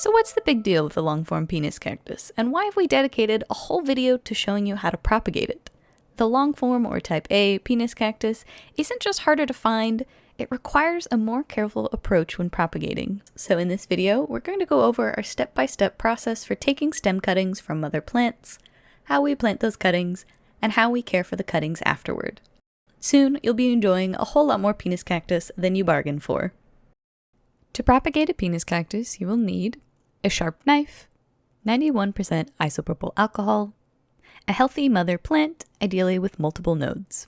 So what's the big deal with the long-form penis cactus, and why have we dedicated a whole video to showing you how to propagate it? The long-form or type A penis cactus isn't just harder to find, it requires a more careful approach when propagating. So in this video, we're going to go over our step-by-step process for taking stem cuttings from mother plants, how we plant those cuttings, and how we care for the cuttings afterward. Soon, you'll be enjoying a whole lot more penis cactus than you bargained for. To propagate a penis cactus, you will need a sharp knife, 91% isopropyl alcohol, a healthy mother plant, ideally with multiple nodes.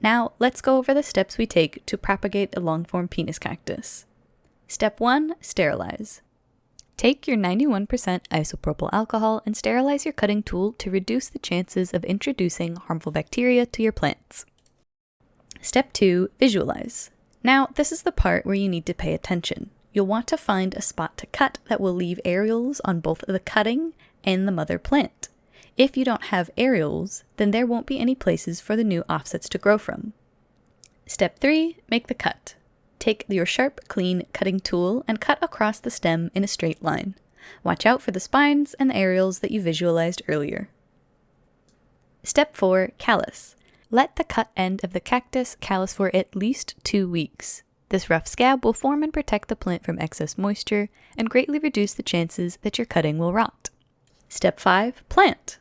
Now, let's go over the steps we take to propagate a long-form penis cactus. Step 1. Sterilize. Take your 91% isopropyl alcohol and sterilize your cutting tool to reduce the chances of introducing harmful bacteria to your plants. Step 2. Visualize. Now, this is the part where you need to pay attention. You'll want to find a spot to cut that will leave areoles on both the cutting and the mother plant. If you don't have areoles, then there won't be any places for the new offsets to grow from. Step 3. Make the cut. Take your sharp, clean cutting tool and cut across the stem in a straight line. Watch out for the spines and the areoles that you visualized earlier. Step 4. Callus. Let the cut end of the cactus callus for at least 2 weeks. This rough scab will form and protect the plant from excess moisture and greatly reduce the chances that your cutting will rot. Step 5. Plant.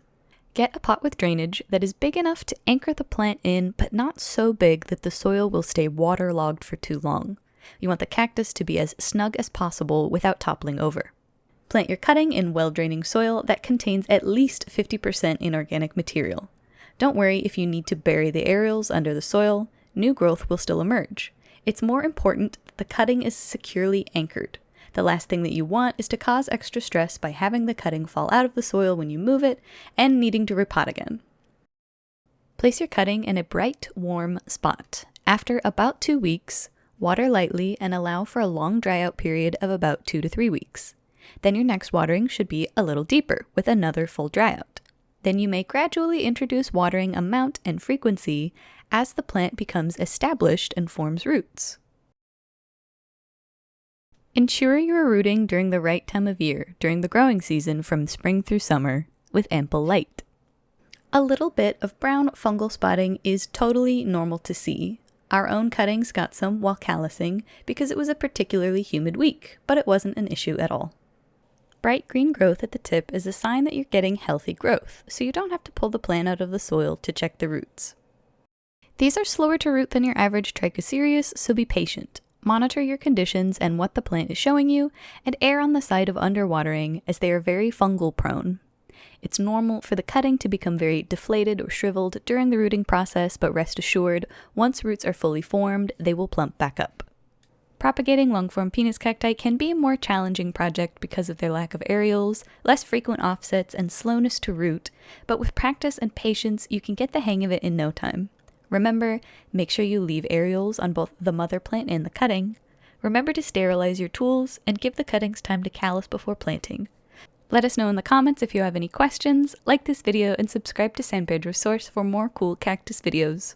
Get a pot with drainage that is big enough to anchor the plant in, but not so big that the soil will stay waterlogged for too long. You want the cactus to be as snug as possible without toppling over. Plant your cutting in well-draining soil that contains at least 50% inorganic material. Don't worry if you need to bury the areoles under the soil, new growth will still emerge. It's more important that the cutting is securely anchored. The last thing that you want is to cause extra stress by having the cutting fall out of the soil when you move it and needing to repot again. Place your cutting in a bright, warm spot. After about 2 weeks, water lightly and allow for a long dry out period of about 2 to 3 weeks. Then your next watering should be a little deeper with another full dry out. Then you may gradually introduce watering amount and frequency as the plant becomes established and forms roots. Ensure you are rooting during the right time of year, during the growing season from spring through summer, with ample light. A little bit of brown fungal spotting is totally normal to see. Our own cuttings got some while callusing because it was a particularly humid week, but it wasn't an issue at all. Bright green growth at the tip is a sign that you're getting healthy growth, so you don't have to pull the plant out of the soil to check the roots. These are slower to root than your average Trichocereus, so be patient. Monitor your conditions and what the plant is showing you, and err on the side of underwatering as they are very fungal prone. It's normal for the cutting to become very deflated or shriveled during the rooting process, but rest assured, once roots are fully formed, they will plump back up. Propagating long-form penis cacti can be a more challenging project because of their lack of areoles, less frequent offsets, and slowness to root, but with practice and patience, you can get the hang of it in no time. Remember, make sure you leave areoles on both the mother plant and the cutting. Remember to sterilize your tools and give the cuttings time to callus before planting. Let us know in the comments if you have any questions, like this video, and subscribe to San Pedro Source for more cool cactus videos.